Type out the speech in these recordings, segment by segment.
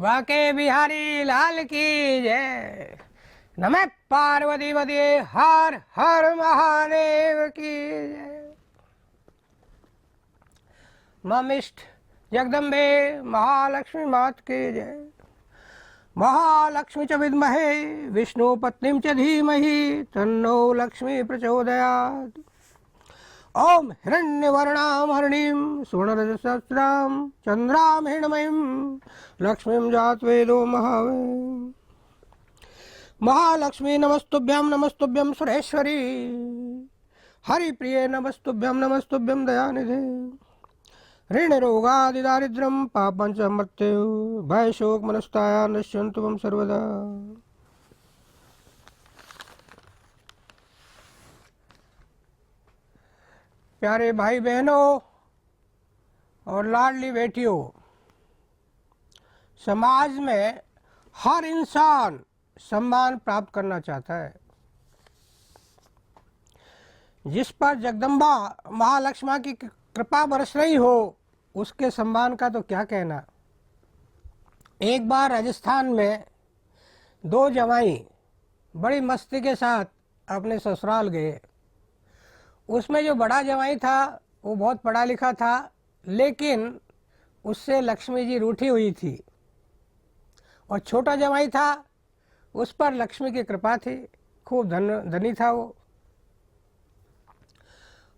वाके बिहारी लाल की जय। नमः पार्वती पते हर हर महादेव की जय। ममिष्ठ जगदम्बे महालक्ष्मी मात की जय। महालक्ष्मी च विद्महे विष्णु पत्नीं च धीमहि तन्नो लक्ष्मी प्रचोदयात्। ओम हिरण्यवर्णां हरिणीं सुवर्णरजसहस्रां चंद्रां हिरण्मयीं लक्ष्मीं जातवेदो महावे। महालक्ष्मी नमस्तुभ्यं सुरेश्वरी। हरिप्रिये नमस्तुभ्यं दयानिधे। ऋण रोगादि दारिद्र्यं पापं च मृत्यु भय शोक मनस्ताया नश्यन्तु मम सर्वदा। प्यारे भाई बहनों और लाडली बेटियों, समाज में हर इंसान सम्मान प्राप्त करना चाहता है। जिस पर जगदम्बा महालक्ष्मी की कृपा बरस रही हो उसके सम्मान का तो क्या कहना। एक बार राजस्थान में दो जवाई बड़ी मस्ती के साथ अपने ससुराल गए। उसमें जो बड़ा जवाई था वो बहुत पढ़ा लिखा था, लेकिन उससे लक्ष्मी जी रूठी हुई थी। और छोटा जवाई था, उस पर लक्ष्मी की कृपा थी, खूब धनी था वो।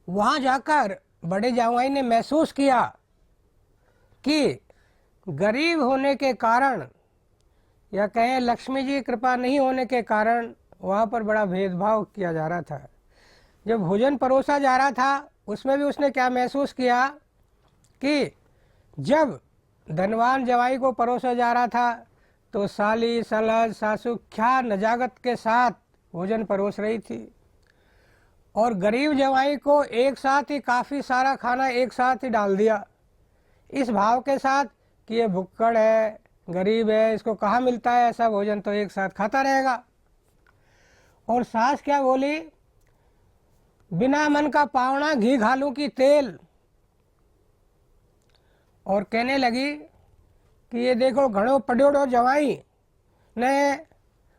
वहाँ जाकर बड़े जवाई ने महसूस किया कि गरीब होने के कारण या कहें लक्ष्मी जी की कृपा नहीं होने के कारण वहाँ पर बड़ा भेदभाव किया जा रहा था। जब भोजन परोसा जा रहा था उसमें भी उसने क्या महसूस किया कि जब धनवान जवाई को परोसा जा रहा था तो साली सलज सासू क्या नजाकत के साथ भोजन परोस रही थी, और गरीब जवाई को एक साथ ही काफ़ी सारा खाना एक साथ ही डाल दिया, इस भाव के साथ कि ये भुक्कड़ है, गरीब है, इसको कहाँ मिलता है ऐसा भोजन, तो एक साथ खाता रहेगा। और सास क्या बोली, बिना मन का पावना घी घालू की तेल, और कहने लगी कि ये देखो घणो पड़ोड़ो जवाई ने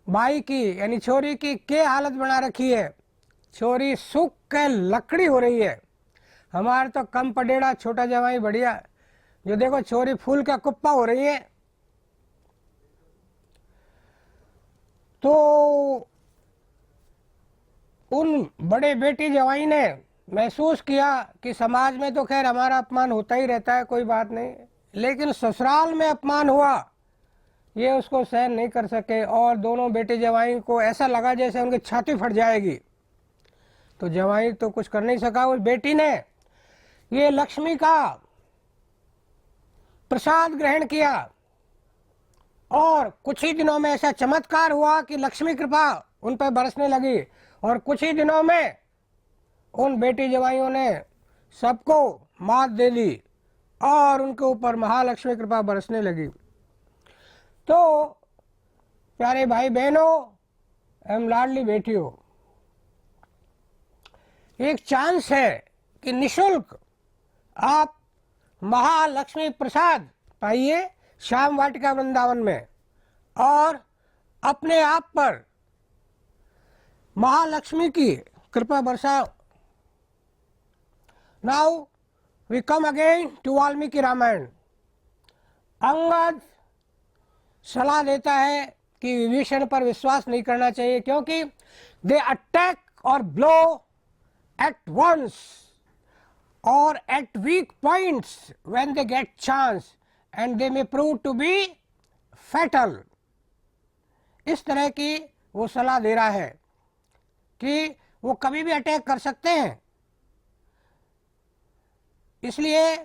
बाई की यानी छोरी की क्या हालत बना रखी है। छोरी सूख के लकड़ी हो रही है, हमारे तो कम पड़ेड़ा छोटा जवाई बढ़िया, जो देखो छोरी फूल का कुप्पा हो रही है। तो उन बड़े बेटी जवाई ने महसूस किया कि समाज में तो खैर हमारा अपमान होता ही रहता है, कोई बात नहीं, लेकिन ससुराल में अपमान हुआ ये उसको सहन नहीं कर सके। और दोनों बेटे जवाई को ऐसा लगा जैसे उनकी छाती फट जाएगी। तो जवाई तो कुछ कर नहीं सका, उस बेटी ने ये लक्ष्मी का प्रसाद ग्रहण किया और कुछ ही दिनों में ऐसा चमत्कार हुआ कि लक्ष्मी कृपा उन पर बरसने लगी। और कुछ ही दिनों में उन बेटी जवाइयों ने सबको मात दे दी और उनके ऊपर महालक्ष्मी कृपा बरसने लगी। तो प्यारे भाई बहनों एवं लाडली बेटियों, एक चांस है कि निशुल्क आप महालक्ष्मी प्रसाद पाइए श्याम वाटिका वृंदावन में और अपने आप पर महालक्ष्मी की कृपा बरसाओ। Now we come again to Valmiki Ramayana. Angad सलाह देता है कि विभीषण पर विश्वास नहीं करना चाहिए, क्योंकि दे अटैक और blow at once or at weak points when they get chance and they may prove to be fatal। इस तरह की वो सलाह दे रहा है कि वो कभी भी अटैक कर सकते हैं, इसलिए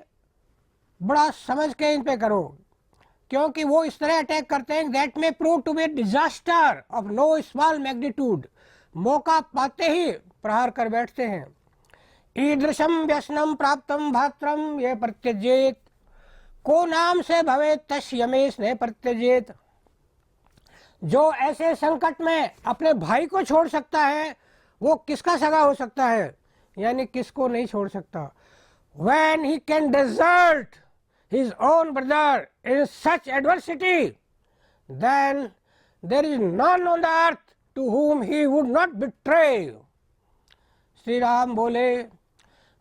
बड़ा समझ के इन पे करो, क्योंकि वो इस तरह अटैक करते हैं that may prove to be a disaster of no small magnitude। मौका पाते ही प्रहार कर बैठते हैं। ईदृशम व्यसनम प्राप्तम भात्रम ये प्रत्यजेत को नाम से भवे तस् यमेश ने प्रत्यजेत। जो ऐसे संकट में अपने भाई को छोड़ सकता है वो किसका सगा हो सकता है, यानी किसको नहीं छोड़ सकता। When he can desert his own brother in such adversity, then there is none on the earth to whom he would not betray. Shri Ram बोले,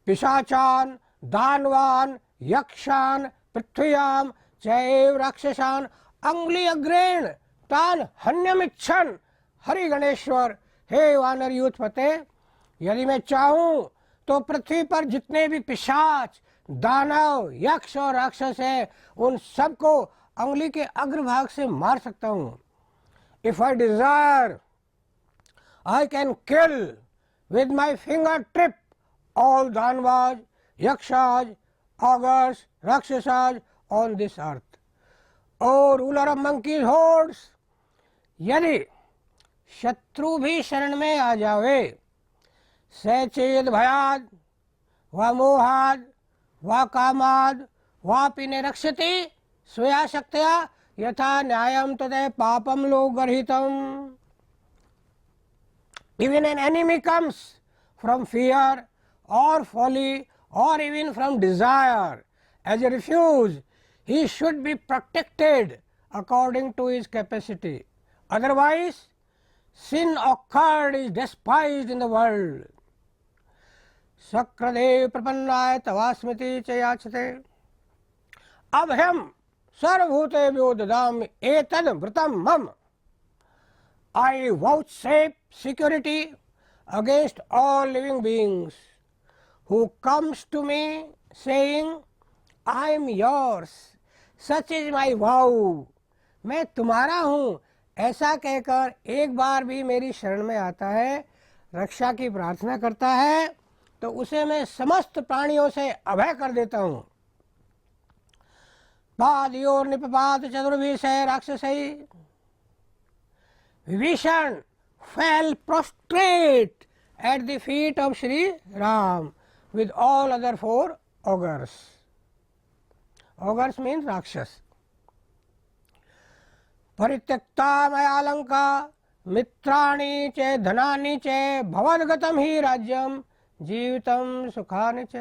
पिशाचान, दानवान, यक्षान, पृथ्व्याम चैव राक्षसान अंगुली अग्रेण तान हन्यमिच्छन हरि गणेश्वर। हे वानर यूथपते, यदि मैं चाहूं तो पृथ्वी पर जितने भी पिशाच, दानव, यक्ष और राक्षस हैं, उन सबको अंगुली के अग्रभाग से मार सकता हूं। If I desire, I can kill with my fingertip all Danvas, Yakshas, Ogres, Rakshasas on this earth. O ruler of monkeys hordes, यदि शत्रु भी शरण में आ जावे, स चेद भयाद व मोहाद व कामाद वापि न रक्षति स्वया शक्त्या यथा न्यायम तदे पापम लोकगर्हितम। Even an enemy comes from fear or folly or even from desire as a refuge, he should be protected according to his capacity. Otherwise, sin occurred is despised in the world. सक्रदेव प्रपन्नाय तवास्मृति च याचते। अभयम सर्वभूतेभ्यो ददामि एतद् व्रतं मम। I vouchsafe security against all living beings who comes to me saying, I am yours, such is my vow। मैं तुम्हारा हूँ ऐसा कहकर एक बार भी मेरी शरण में आता है, रक्षा की प्रार्थना करता है, तो उसे मैं समस्त प्राणियों से अभय कर देता हूँ। पादयोर निपपात चतुर्भिषय राक्षसै, Vibhishan fell prostrate at the feet of Shri Ram with all other four ogres. Ogres means Rakshas. परित्यक्ता मया लंका मित्राणि च धनानि च भवद्गतं हि राज्यं जीवितं सुखानि च।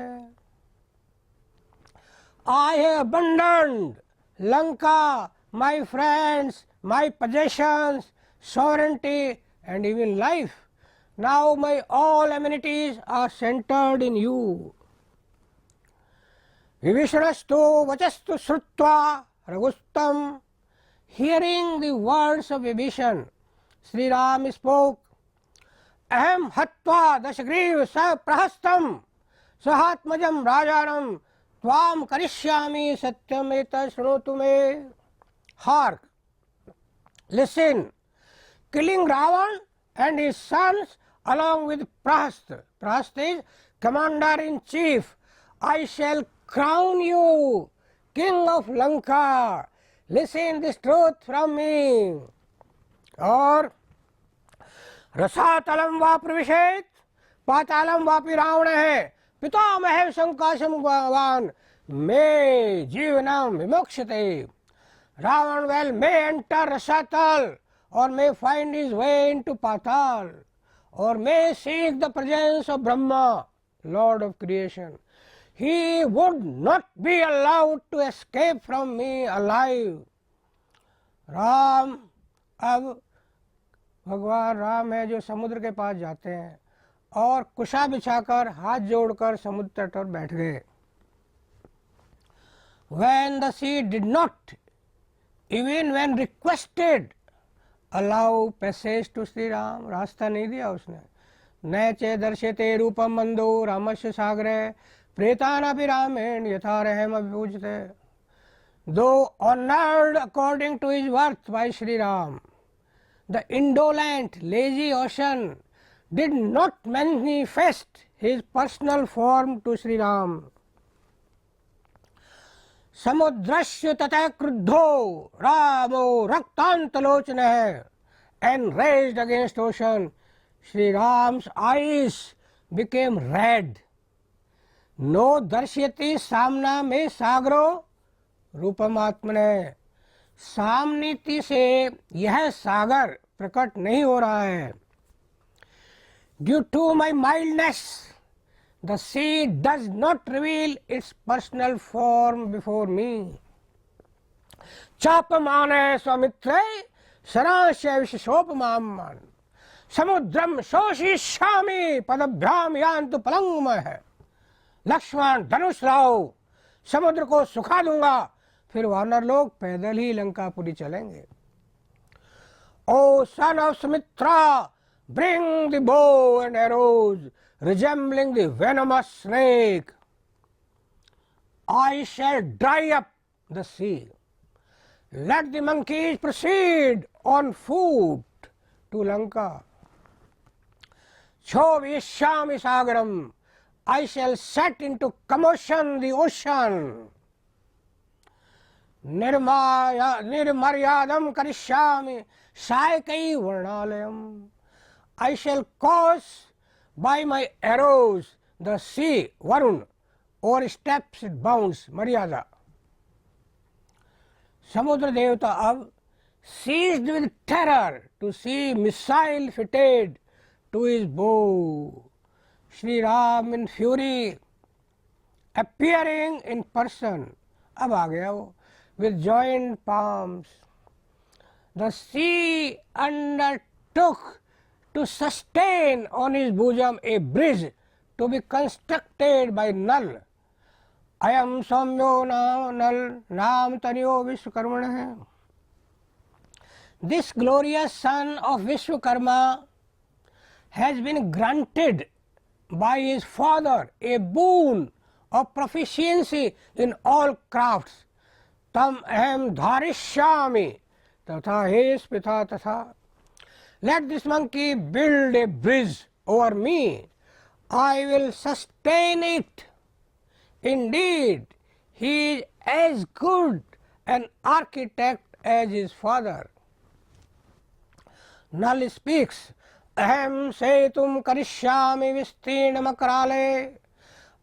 I have abandoned Lanka, my friends, my possessions, sovereignty and even life. Now my all amenities are centered in you. Vibhishanastu vachastu shrutva ragustam. Hearing the words of Vibhishan, Sri Ram spoke, Aham hatva dashagriv sa prahastam sahatmajam rajanam tvam karishyami satyam eta shrunotu me. Hark, listen, killing Ravan and his sons along with Prahasta. Prahasta is commander-in-chief. I shall crown you king of Lanka. Listen this truth from me. और रसातलम वा प्रविशेत पातालम वापि रावण है पितामह संकाशम भगवान मे जीवनम विमोक्षते। Ravan well may enter Rasatal or may find his way into Patal or may seek the presence of Brahma, Lord of creation. He would not be allowed to escape from me alive. Ram अब भगवान राम है जो समुद्र के पास जाते हैं और कुशा बिछाकर हाथ जोड़कर समुद्र तट पर बैठ गए। When the sea did not, even when requested, allow passage to Sri Ram, रास्ता नहीं दिया उसने। न चे दर्शते रूपम मंदो रामस्य सागरे प्रेतानापि रामेण यथा रहम अभिपूजते। Though honored according to his worth by Sri Ram, the indolent, lazy ocean did not manifest his personal form to Sri Ram. समुद्रस्य ततः क्रुद्धो रामो रक्तांतलोचनः, enraged against ocean, Sri Ram's eyes became red. नो दर्श्यति सामना में सागरो रूपमात्मने। सामनीति से यह सागर प्रकट नहीं हो रहा है। Due to my mildness, the sea does not reveal its personal form before me. चापमाने स्वमित्रे सरांस्य विशेषोपमान समुद्रम शोषिष्यामि पदभ्याम यान्तु पलंगमः। लक्ष्मण धनुष लाओ, समुद्र को सुखा दूंगा, फिर वानर लोग पैदल ही लंकापुरी चलेंगे। O son of Sumitra, bring the bow and arrows resembling the venomous snake. I shall dry up the sea. Let the monkeys proceed on foot to Lanka. Chovishyami sagaram, I shall set into commotion the ocean. Nirmaryadam karishyami saikai varnalayam. I shall cause by my arrows the sea, Varun, oversteps its bounds, Maryada. Samudra Devata अब seized with terror to see missile fitted to his bow. Shri Ram in fury appearing in person, अब आ गया वो, with joined palms. The sea undertook to sustain on his bosom a bridge to be constructed by Nal. Ayam Samyo Nal Nam Tanyo Vishwakarmana. This glorious son of Vishwakarma has been granted by his father a boon of proficiency in all crafts. Tam aham dharishyami tatha hes pitha tatha. Let this monkey build a bridge over me. I will sustain it. Indeed, he is as good an architect as his father. Nal speaks, Aham setum karishyami vistirnamakrale.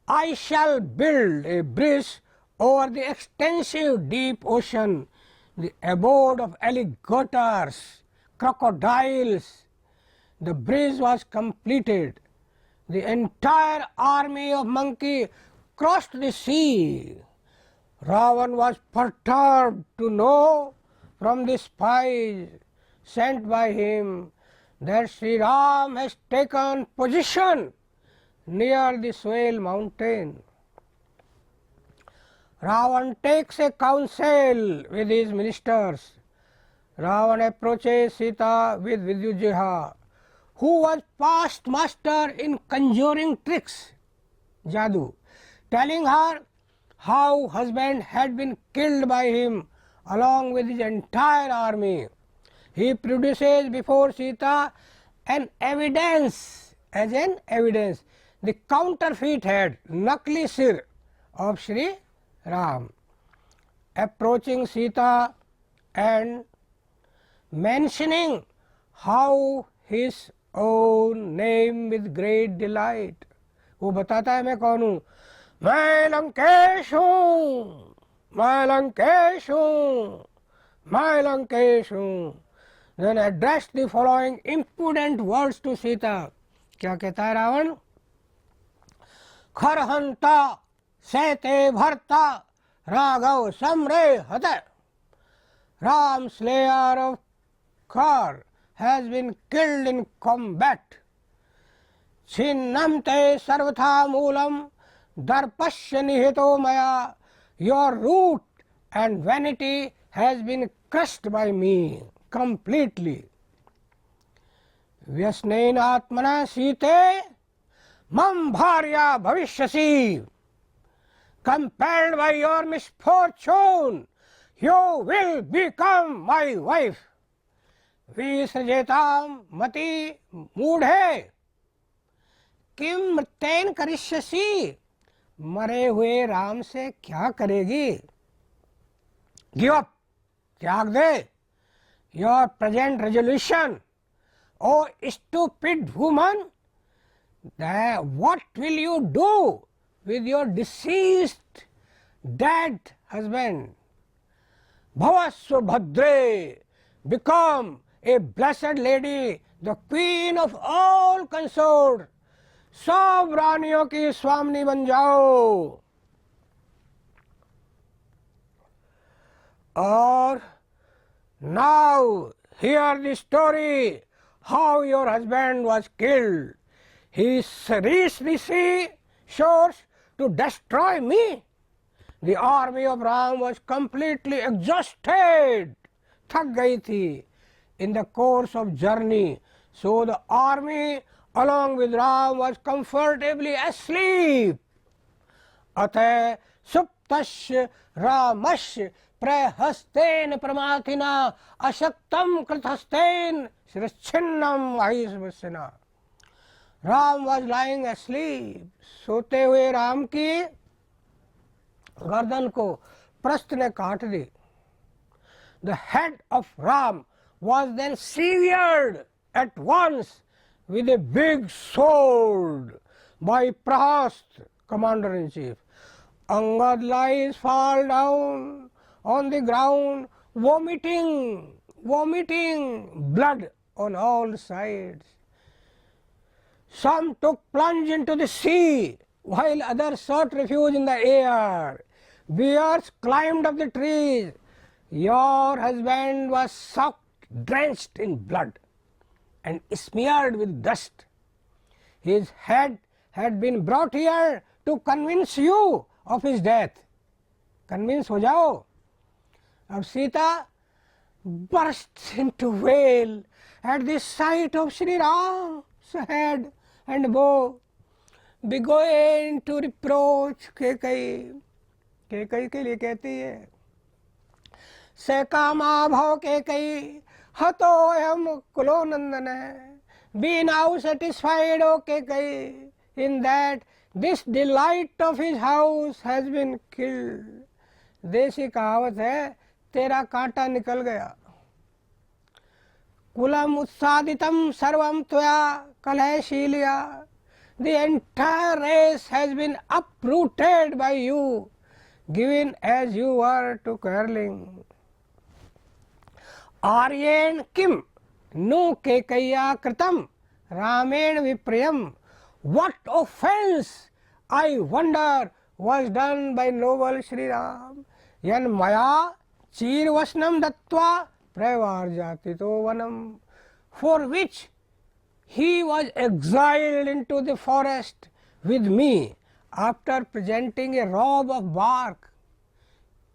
I shall build a bridge over the extensive deep ocean, the abode of alligators, crocodiles. The bridge was completed. The entire army of monkeys crossed the sea. Ravan was perturbed to know from the spies sent by him that Sri Ram has taken position near the Swale mountain. Ravan takes a counsel with his ministers. Ravan approaches Sita with Vidyujiha, who was past master in conjuring tricks, Jadu, telling her how husband had been killed by him along with his entire army. He produces before Sita an evidence, the counterfeit head, Nakli Sir of Sri Ram. Approaching Sita and mentioning how his own name with great delight. वो बताता है मैं कौन हूँ, मैं लंकेश हूँ, मैं लंकेश हूँ, मैं लंकेश हूँ. Then addressed the following impudent words to Sita. क्या कहता है रावण? खरहंता सैते भरता राघव समरे हते. Ram, slayer of Khar, has been killed in combat. Chinnam te sarvatha moolam darpashya nihito maya. Your root and vanity has been crushed by me completely. Vyasnain atmana site mam bharya bhavishyasi. Compelled by your misfortune, you will become my wife. विसृजेताम मति मूढ़े किम मृत्येन करिष्यसि. मरे हुए राम से क्या करेगी? Give up, त्याग दे. Your present resolution, O stupid woman, what will you do with your deceased dead husband? Bhavasva Bhadre, become a blessed lady, the queen of all consorts. सब रानियों की स्वामिनी बन जाओ. और now hear the story how your husband was killed. He reached the sea shores to destroy me. The army of Ram was completely exhausted. थक गई थी in the course of journey. So the army along with Ram was comfortably asleep. अतः सुप्तस्य रामस्य प्रहस्तेन प्रमाथिना अशक्तम कृतहस्तेन शिरच्छिन्नम आयुष्वसिना. Ram was lying asleep. सोते हुए राम की गर्दन को प्रस्थ ने काट दी. The head of Ram was then severed at once with a big sword by Prahast, commander-in-chief. Angad lies fall down on the ground, vomiting blood on all sides. Some took plunge into the sea, while others sought refuge in the air. Bears climbed up the trees. Your husband was soaked, drenched in blood, and smeared with dust. His head had been brought here to convince you of his death. Convince हो जाओ. अब Sita bursts into wail at the sight of Shri Ram's head and bow, began to reproach Kaikeyi के लिए कहती है, सकामा भाव केकई हतो M कुलो नंदन है. Be now satisfied, O Kaikeyi, in that this delight of his house has been killed. देसी कहावत है, तेरा कांटा निकल गया. कुलम उत्सादितम सर्वम त्वया कलहशीलिया. The entire race has been uprooted by you, given as you were to quarreling. आर्येण किम नु केकय्या कृतम रामेण विप्रियम. What offense, I wonder, was done by noble Shri Ram? यन मया चीरवसनम दत्वा प्रवार्जातितो वनम. For which he was exiled into the forest with me after presenting a robe of bark.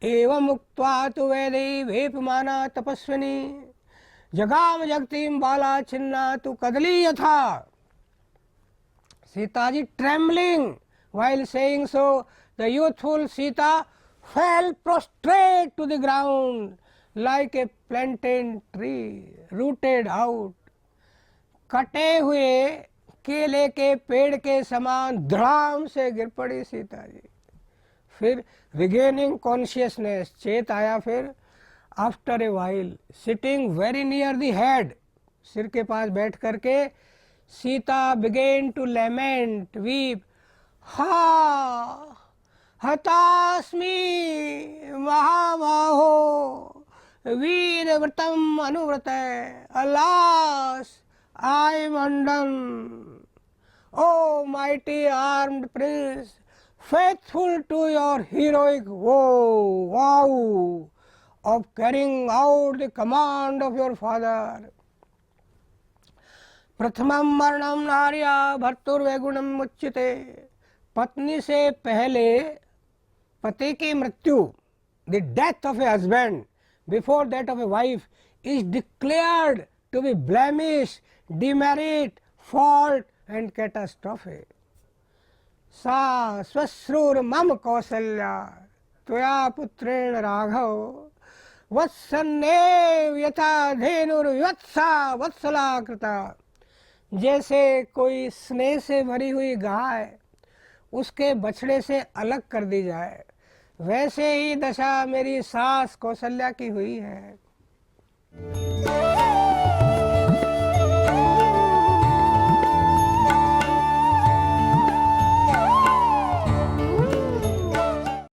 एवं उक्त्वा तु वैदेही वेपमाना तपस्विनी जगाम जगतीम बाला छिन्ना तु कदली यथा. Sitaji, trembling while saying so, the youthful Sita fell prostrate to the ground like a plantain tree rooted out. कटे हुए केले के पेड़ के समान धड़ाम से गिर पड़ी सीता जी. फिर regaining consciousness, चेत आया. फिर after a while, sitting very near the head, सिर के पास बैठ करके Sita began to lament, weep. हा हतास्मि महाबाहो वीरव्रतम Anuvrat. Alas, I am undone. O mighty armed prince, faithful to your heroic vow of carrying out the command of your father. प्रथमम मरणम नार्या भर्तुर्वैगुणम मुच्यते. पत्नी से पहले पति की मृत्यु, the death of a husband before that of a wife, is declared to be blemish, demerit, fault and catastrophe. सा स्वश्रूर मम कौसल्या त्वया पुत्रेण राघव वत्सन्नेव यथा धेनुर्वत्सा वत्सला कृता. जैसे कोई स्नेह से भरी हुई गाय उसके बछड़े से अलग कर दी जाए, वैसे ही दशा मेरी सास कौशल्या की हुई है.